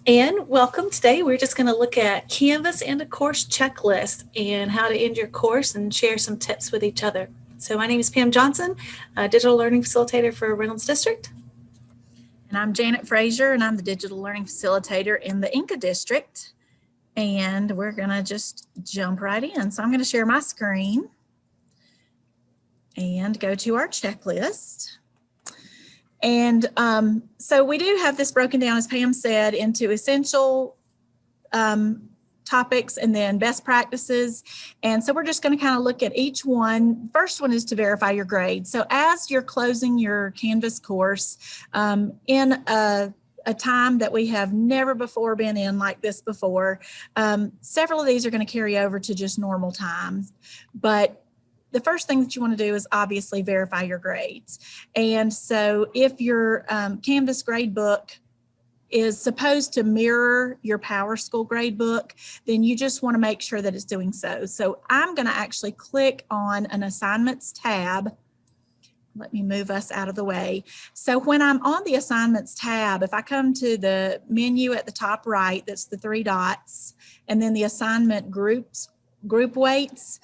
And welcome. Today we're just going to look at Canvas and a course checklist and how to end your course and share some tips with each other. So my name is Pam Johnson, a digital learning facilitator for Reynolds District. And I'm Janet Frazier, and I'm the digital learning facilitator in the Inca District. And we're going to just jump right in. So I'm going to share my screen and go to our checklist. And so we do have this broken down, as Pam said, into essential topics and then best practices. And so we're just going to kind of look at each one. First one is to verify your grades. So as you're closing your Canvas course in a time that we have never before been in like this before, several of these are going to carry over to just normal times. But the first thing that you want to do is obviously verify your grades. And so if your Canvas grade book is supposed to mirror your PowerSchool grade book, then you just want to make sure that it's doing so. So I'm going to actually click on an assignments tab. Let me move us out of the way. So when I'm on the assignments tab, if I come to the menu at the top right, that's the three dots, and then the assignment group weights,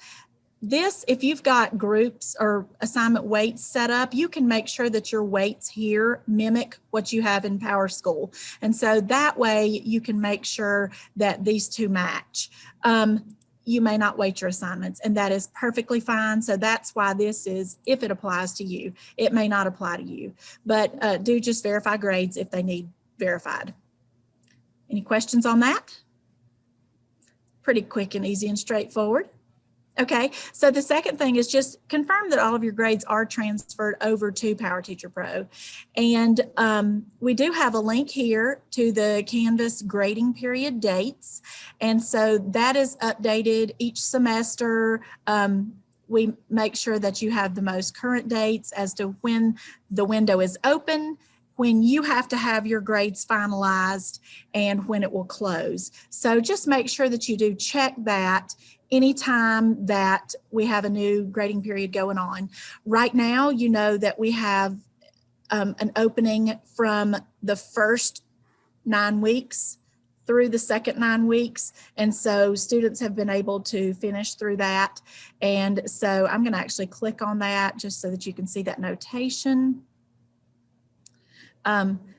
this, if you've got groups or assignment weights set up, you can make sure that your weights here mimic what you have in PowerSchool. And so that way you can make sure that these two match. You may not weight your assignments, and that is perfectly fine. So that's why this is, if it applies to you. It may not apply to you, but do just verify grades if they need verified. Any questions on that? Pretty quick and easy and straightforward. Okay, so the second thing is just confirm that all of your grades are transferred over to PowerTeacher Pro. And we do have a link here to the Canvas grading period dates. And so that is updated each semester. We make sure that you have the most current dates as to when the window is open, when you have to have your grades finalized, and when it will close. So just make sure that you do check that anytime that we have a new grading period going on. Right now, you know that we have an opening from the first 9 weeks through the second 9 weeks. And so students have been able to finish through that. And so I'm going to actually click on that just so that you can see that notation.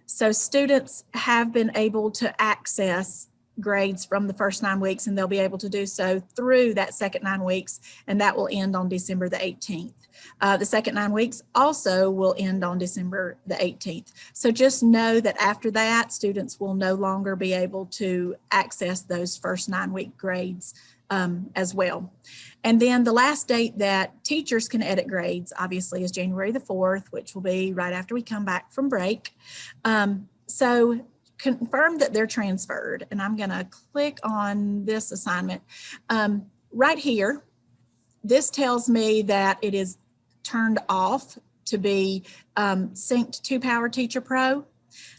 So students have been able to access grades from the first 9 weeks, and they'll be able to do so through that second 9 weeks, and that will end on December the 18th. The second 9 weeks also will end on December the 18th. So just know that after that, students will no longer be able to access those first 9-week grades as well. And then the last date that teachers can edit grades, obviously, is January the 4th, which will be right after we come back from break. So confirm that they're transferred, and I'm going to click on this assignment. Right here, this tells me that it is turned off to be synced to PowerTeacher Pro.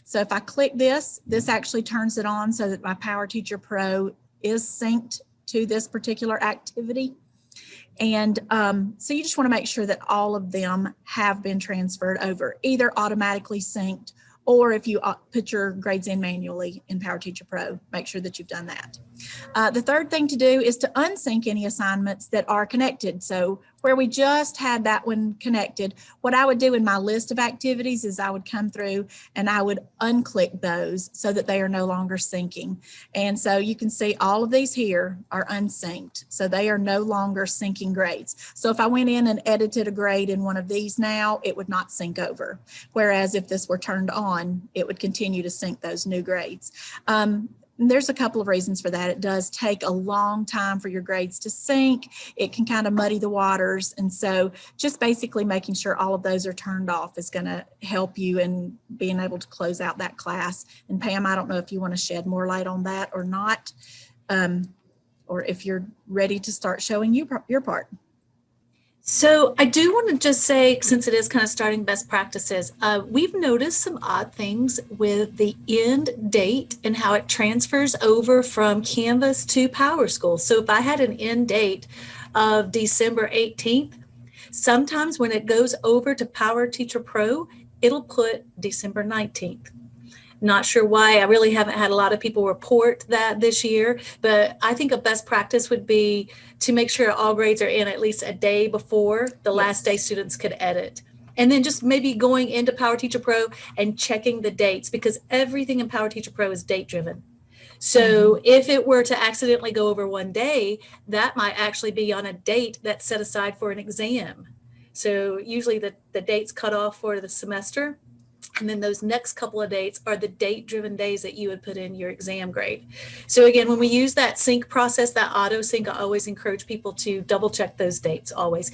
So if I click this, this actually turns it on so that my PowerTeacher Pro is synced to this particular activity. And so you just want to make sure that all of them have been transferred over, either automatically synced, or if you put your grades in manually in PowerTeacher Pro, make sure that you've done that. The third thing to do is to unsync any assignments that are connected. So where we just had that one connected, what I would do in my list of activities is I would come through and I would unclick those so that they are no longer syncing. And so you can see all of these here are unsynced. So they are no longer syncing grades. So if I went in and edited a grade in one of these now, it would not sync over. Whereas if this were turned on, it would continue to sync those new grades. There's a couple of reasons for that. It does take a long time for your grades to sync. It can kind of muddy the waters. And so just basically making sure all of those are turned off is going to help you in being able to close out that class. And Pam, I don't know if you want to shed more light on that or not, or if you're ready to start showing your part. So I do want to just say, since it is kind of starting best practices, we've noticed some odd things with the end date and how it transfers over from Canvas to PowerSchool. So if I had an end date of December 18th, sometimes when it goes over to PowerTeacher Pro, it'll put December 19th. Not sure why. I really haven't had a lot of people report that this year, but I think a best practice would be to make sure all grades are in at least a day before the last day students could edit. And then just maybe going into Power Teacher Pro and checking the dates, because everything in Power Teacher Pro is date driven. So if it were to accidentally go over one day, that might actually be on a date that's set aside for an exam. So usually the date's cut off for the semester. And then those next couple of dates are the date-driven days that you would put in your exam grade. So again, when we use that sync process, that auto sync, I always encourage people to double check those dates always.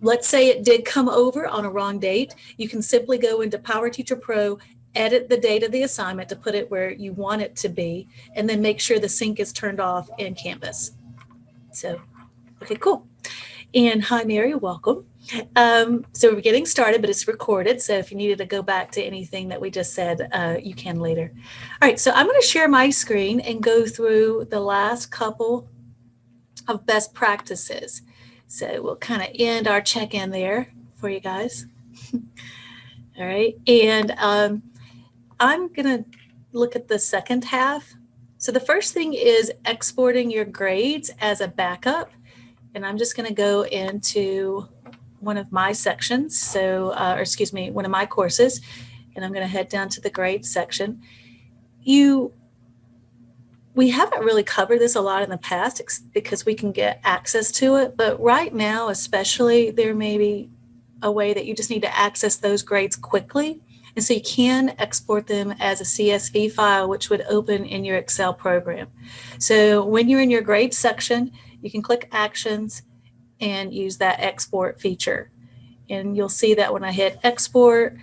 Let's say it did come over on a wrong date. You can simply go into Power Teacher Pro, edit the date of the assignment to put it where you want it to be, and then make sure the sync is turned off in Canvas. So, okay, cool. And hi, Mary, welcome. So we're getting started, but it's recorded. So if you needed to go back to anything that we just said, you can later. All right, so I'm going to share my screen and go through the last couple of best practices. So we'll kind of end our check-in there for you guys. All right, and I'm going to look at the second half. So the first thing is exporting your grades as a backup. And I'm just going to go into one of my sections, so, or excuse me, one of my courses, and I'm going to head down to the grades section. We haven't really covered this a lot in the past because we can get access to it, but right now, especially, there may be a way that you just need to access those grades quickly. And so you can export them as a CSV file, which would open in your Excel program. So when you're in your grades section, you can click Actions and use that export feature. And you'll see that when I hit export,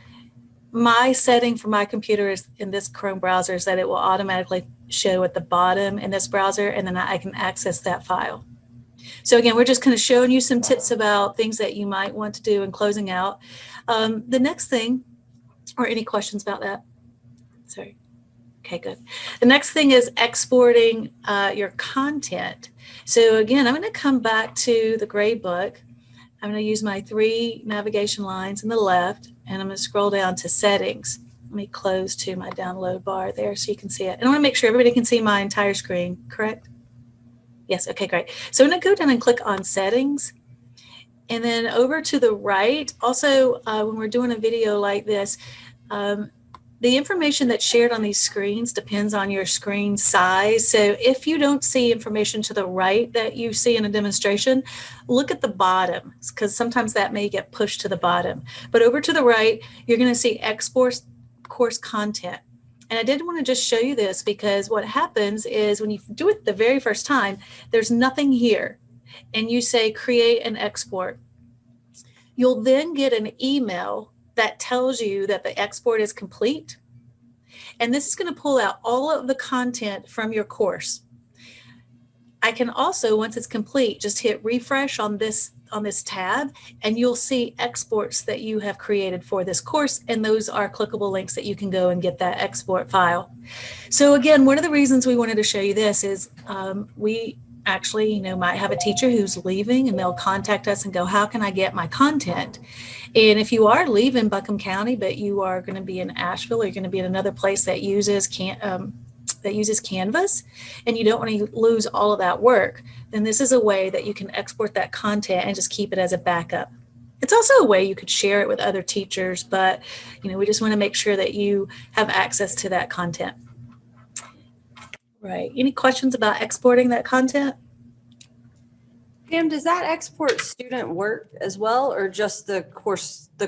my setting for my computer is in this Chrome browser is that it will automatically show at the bottom in this browser, and then I can access that file. So again, we're just kind of showing you some tips about things that you might want to do in closing out. The next thing, or any questions about that? Sorry. Okay, good. The next thing is exporting your content. So again, I'm going to come back to the gradebook. I'm going to use my 3 navigation lines in the left, and I'm going to scroll down to settings. Let me close to my download bar there so you can see it. And I want to make sure everybody can see my entire screen, correct? Yes, okay, great. So I'm going to go down and click on settings. And then over to the right, also when we're doing a video like this, the information that's shared on these screens depends on your screen size. So if you don't see information to the right that you see in a demonstration, look at the bottom, because sometimes that may get pushed to the bottom. But over to the right, you're going to see export course content. And I did want to just show you this because what happens is when you do it the very first time, there's nothing here. And you say create and export. You'll then get an email that tells you that the export is complete. And this is going to pull out all of the content from your course. I can also, once it's complete, just hit refresh on this tab, and you'll see exports that you have created for this course, and those are clickable links that you can go and get that export file. So again, one of the reasons we wanted to show you this is we actually, might have a teacher who's leaving, and they'll contact us and go, how can I get my content? And if you are leaving Buncombe County, but you are going to be in Asheville, or you're going to be in another place that uses Canvas, and you don't want to lose all of that work, then this is a way that you can export that content and just keep it as a backup. It's also a way you could share it with other teachers, but we just want to make sure that you have access to that content. Right. Any questions about exporting that content? Pam, does that export student work as well, or just the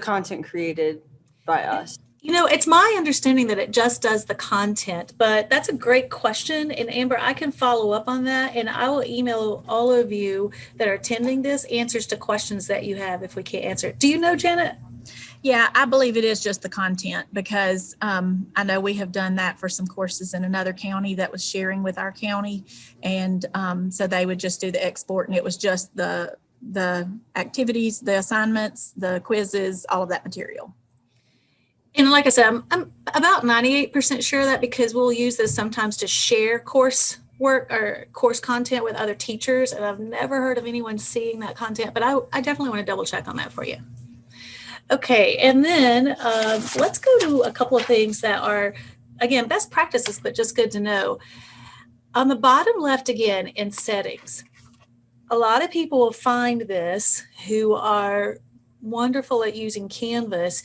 content created by us? It's my understanding that it just does the content, but that's a great question. And Amber, I can follow up on that, and I will email all of you that are attending this answers to questions that you have if we can't answer it. Do you know, Janet? Yeah, I believe it is just the content because I know we have done that for some courses in another county that was sharing with our county. And so they would just do the export, and it was just the activities, the assignments, the quizzes, all of that material. And like I said, I'm about 98% sure of that because we'll use this sometimes to share course work or course content with other teachers. And I've never heard of anyone seeing that content, but I definitely want to double check on that for you. Okay, and then let's go to a couple of things that are again, best practices, but just good to know. On the bottom left again in settings, a lot of people will find this who are wonderful at using Canvas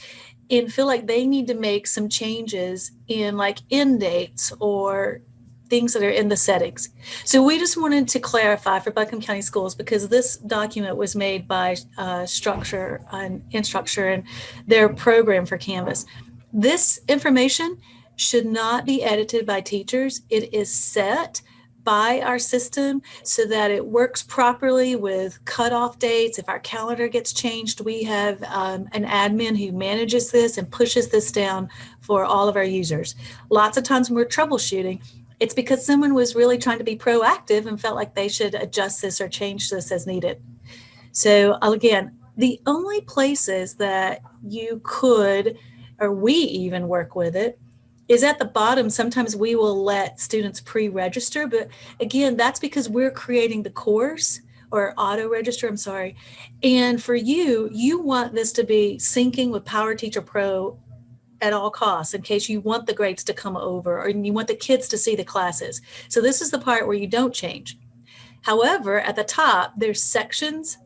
and feel like they need to make some changes in like end dates or things that are in the settings. So we just wanted to clarify for Buncombe County Schools, because this document was made by Instructure and their program for Canvas. This information should not be edited by teachers. It is set by our system so that it works properly with cutoff dates. If our calendar gets changed, we have an admin who manages this and pushes this down for all of our users. Lots of times when we're troubleshooting, it's because someone was really trying to be proactive and felt like they should adjust this or change this as needed. So again, the only places that you could, or we even work with it, is at the bottom. Sometimes we will let students pre-register, but again, that's because we're creating the course, or auto register, I'm sorry. And for you, you want this to be syncing with PowerTeacher Pro at all costs in case you want the grades to come over or you want the kids to see the classes. So this is the part where you don't change. However, at the top, there's sections.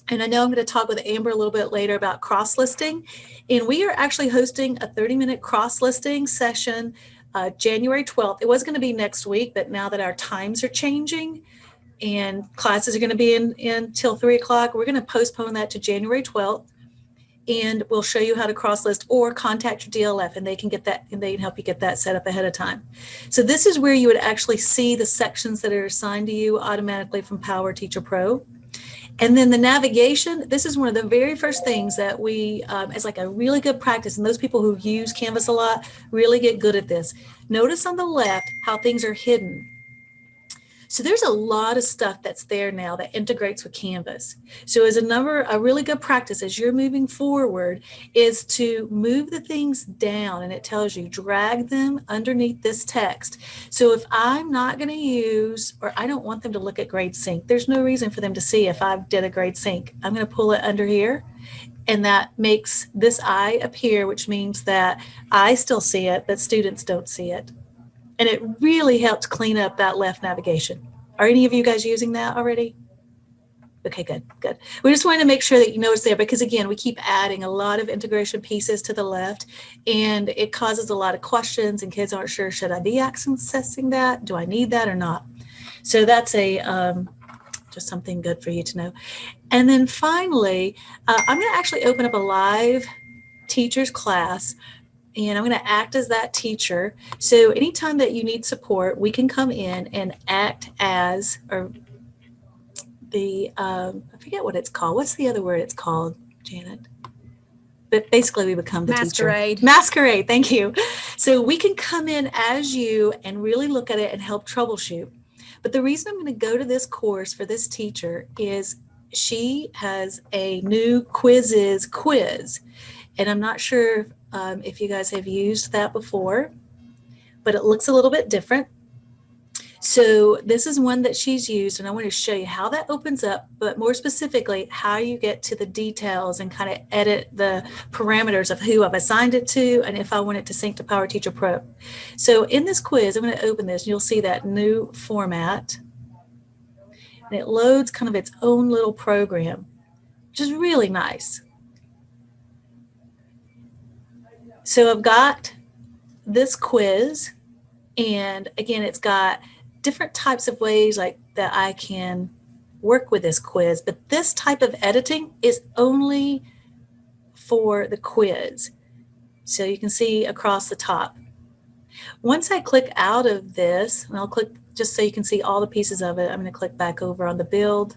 And I know I'm going to talk with Amber a little bit later about cross-listing. And we are actually hosting a 30-minute cross-listing session January 12th. It was going to be next week, but now that our times are changing and classes are going to be in till 3 o'clock, we're going to postpone that to January 12th. And we'll show you how to cross-list, or contact your DLF and they can get that, and they can help you get that set up ahead of time. So this is where you would actually see the sections that are assigned to you automatically from PowerTeacher Pro. And then the navigation, this is one of the very first things that we, as like a really good practice, and those people who use Canvas a lot really get good at this. Notice on the left how things are hidden. So there's a lot of stuff that's there now that integrates with Canvas. So as a really good practice as you're moving forward is to move the things down, and it tells you drag them underneath this text. So if I'm not going to use, or I don't want them to look at grade sync, there's no reason for them to see if I did a grade sync. I'm going to pull it under here, and that makes this I appear, which means that I still see it, but students don't see it. And it really helps clean up that left navigation. Are any of you guys using that already? Okay, good. We just wanted to make sure that you know it's there, because again, we keep adding a lot of integration pieces to the left, and it causes a lot of questions, and kids aren't sure, should I be accessing that? Do I need that or not? So that's just something good for you to know. And then finally, I'm going to actually open up a live teachers class, and I'm going to act as that teacher. So anytime that you need support, we can come in and act as, or the, I forget what it's called. What's the other word it's called, Janet? But basically we become the Masquerade. teacher. Masquerade, thank you. So we can come in as you and really look at it and help troubleshoot. But the reason I'm going to go to this course for this teacher is she has a new quizzes quiz. And I'm not sure if you guys have used that before, but it looks a little bit different. So this is one that she's used, and I want to show you how that opens up, but more specifically, how you get to the details and kind of edit the parameters of who I've assigned it to and if I want it to sync to PowerTeacher Pro. So in this quiz, I'm going to open this, and you'll see that new format. And it loads kind of its own little program, which is really nice. So I've got this quiz, and again, it's got different types of ways like that I can work with this quiz, but this type of editing is only for the quiz. So you can see across the top. Once I click out of this, and I'll click just so you can see all the pieces of it, I'm going to click back over on the build.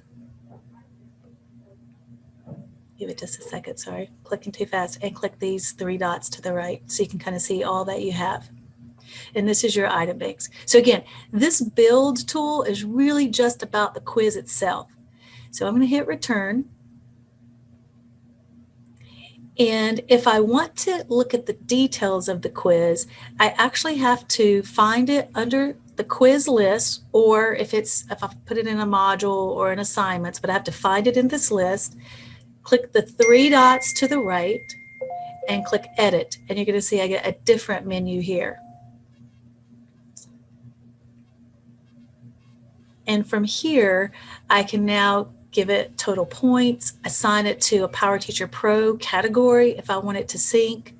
Give it just a second, sorry, clicking too fast, and click these 3 dots to the right so you can kind of see all that you have. And this is your item banks. So again, this build tool is really just about the quiz itself. So I'm going to hit return. And if I want to look at the details of the quiz, I actually have to find it under the quiz list, or if I put it in a module or in assignments, but I have to find it in this list. Click the 3 dots to the right and click edit, and you're going to see I get a different menu here. And from here, I can now give it total points, assign it to a Power Teacher Pro category if I want it to sync,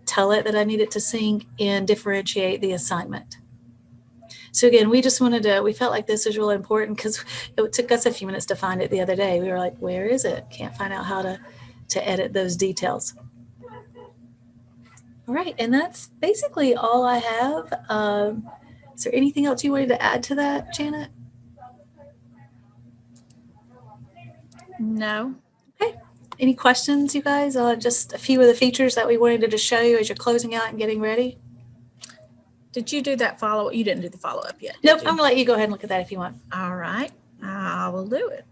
tell it that I need it to sync, and differentiate the assignment. So again, we felt like this was really important because it took us a few minutes to find it the other day. We were like, where is it? Can't find out how to edit those details. All right, and that's basically all I have. Is there anything else you wanted to add to that, Janet? No. Any questions, you guys? Just a few of the features that we wanted to show you as you're closing out and getting ready. Did you do that follow-up? You didn't do the follow-up yet. Nope, you? I'm gonna let you go ahead and look at that if you want. All right, I will do it.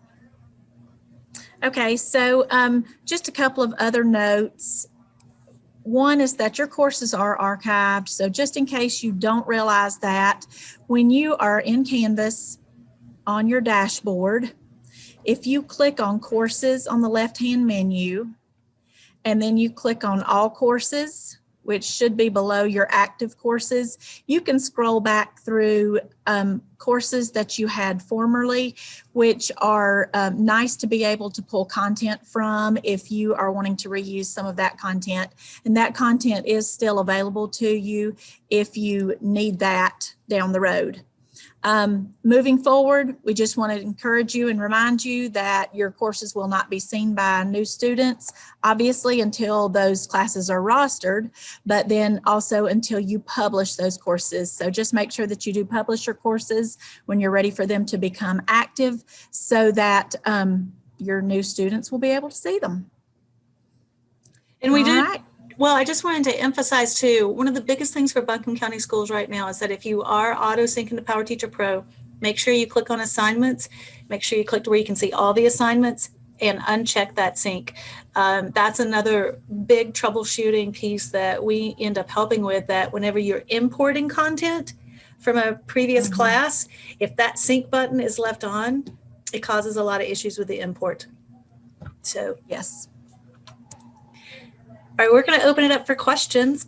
Okay, so just a couple of other notes. One is that your courses are archived. So just in case you don't realize that, when you are in Canvas on your dashboard, if you click on courses on the left-hand menu, and then you click on all courses, which should be below your active courses, you can scroll back through courses that you had formerly, which are nice to be able to pull content from if you are wanting to reuse some of that content. And that content is still available to you if you need that down the road. Moving forward, we just want to encourage you and remind you that your courses will not be seen by new students, obviously until those classes are rostered, but then also until you publish those courses. So just make sure that you do publish your courses when you're ready for them to become active so that your new students will be able to see them. And we did. Right. Well, I just wanted to emphasize too, one of the biggest things for Buncombe County Schools right now is that if you are auto syncing to Power Teacher Pro, make sure you click on assignments, make sure you click to where you can see all the assignments and uncheck that sync. That's another big troubleshooting piece that we end up helping with, that whenever you're importing content from a previous class, if that sync button is left on, it causes a lot of issues with the import. So, Yes. all right, we're going to open it up for questions.